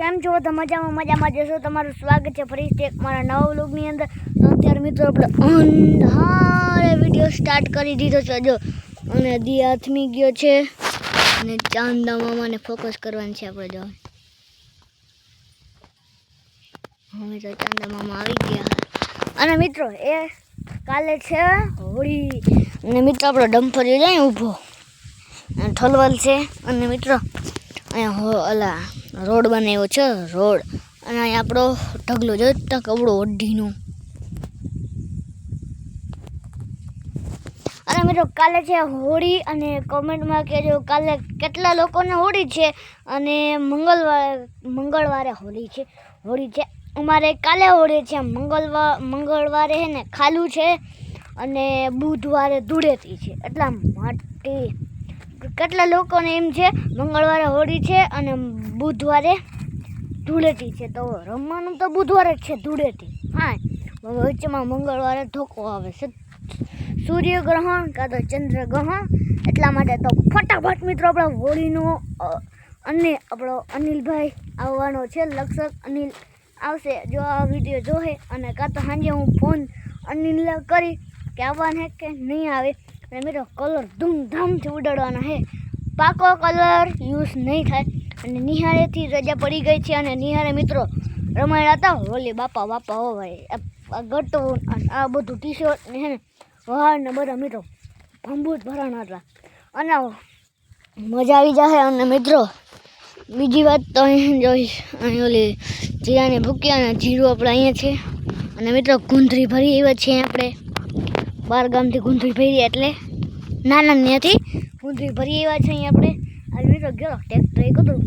કેમ છો? તો મજામાં જશો. તમારું સ્વાગત છે ફરીથી એક મારા નવા વ્લોગની અંદર. તો અત્યારે મિત્રો આપણે અંધારે વિડીયો સ્ટાર્ટ કરી દીધો છે જો, અને દી હાથમી ગયો છે અને ચાંદા મામાને ફોકસ કરવાનું છે આપણે જો. હવે તો ચાંદા મામા આવી ગયા અને મિત્રો એ કાલે છે હોળી અને મિત્રો આપણો ડમ્ફર જાય ઊભો અને ઠલવલ છે અને મિત્રો અહીંયા ઓલા રોડ બનાવ્યો છે રોડ, અને અહીંયા આપણો ઢગલો જો કવડો ઓઢીનો. અને મિત્રો કાલે છે હોળી અને કોમેન્ટમાં કહેજો કાલે કેટલા લોકોને હોળી છે અને મંગળવારે હોળી છે. અમારે કાલે હોળી છે, મંગળવારે છે ને ખાલું છે અને બુધવારે ધૂળેટી છે. એટલા માટે કેટલા લોકોને એમ છે મંગળવારે હોળી છે અને બુધવારે ધૂળેટી છે. તો રમવાનું તો બુધવારે જ છે ધૂળેટી. હા, વચ્ચેમાં મંગળવારે ધોકો આવે છે, સૂર્યગ્રહણ કાં તો ચંદ્રગ્રહણ. એટલા માટે તો ફટાફટ મિત્રો આપણા હોળીનો અને આપણો અનિલભાઈ આવવાનો છે, લક્ષક અનિલ આવશે જો આ વિડીયો જોહે, અને કાં તો સાંજે હું ફોન અનિલ કરી કે આવવાને કે નહીં આવે. અને મિત્રો કલર ધૂમધામથી ઉડાડવાના છે, પાકો કલર યુઝ નહીં થાય. અને નિહાળેથી રજા પડી ગઈ છે અને નિહાળે મિત્રો રમાડ્યા હતા હોલી બાપા હોવાય ગટો આ બધું ટી શર્ટ ને હે ને વાળ ને બધા મિત્રો ભંભૂત ભરાણા હતા અને મજા આવી જશે. અને મિત્રો બીજી વાત તો અહીં જોઈશ, અહીં ઓલી જીરાને ભૂક્યા અને જીરું આપણે અહીંયા છે. અને મિત્રો ગુંદરી ભરી એવા છે આપણે, 12 ગામથી ગુંદરી ભરી એટલે નાના ત્યાંથી ગુંદરી ભરી એવા છે અહીંયા આપણે. અને મિત્રો ગયો ટ્રેક્ટર એ કતું.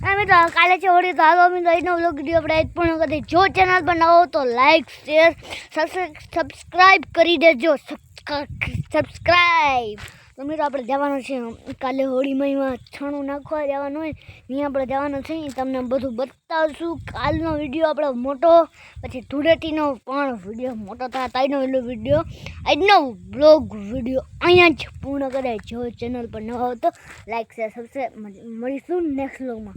અને મિત્રો કાલે છે હોળી, તો હાલો મિત્રો એનો વ્લોગ વિડીયો આપણે પૂર્ણ કરી દઈએ. જો ચેનલ પર નવો તો લાઈક શેર સબસ્ક્રાઈબ કરી દેજો. સબસ્ક્રાઈબ. તો મિત્રો આપણે જવાનું છે કાલે હોળીમાં છાણું નાખવા જવાનું હોય ત્યાં આપણે જવાનું છે, તમને બધું બતાવશું. કાલનો વિડીયો આપણો મોટો, પછી ધૂળેટીનો પણ વિડીયો મોટો થાય તાઈનો એટલો વિડીયો, આજનો બ્લોગ વિડીયો અહીંયા જ પૂર્ણ કરાય. જો ચેનલ પર નવા હોય તો લાઈક શેર સબસ્ક્રાઈબ. મળીશું નેક્સ્ટ બ્લોગમાં.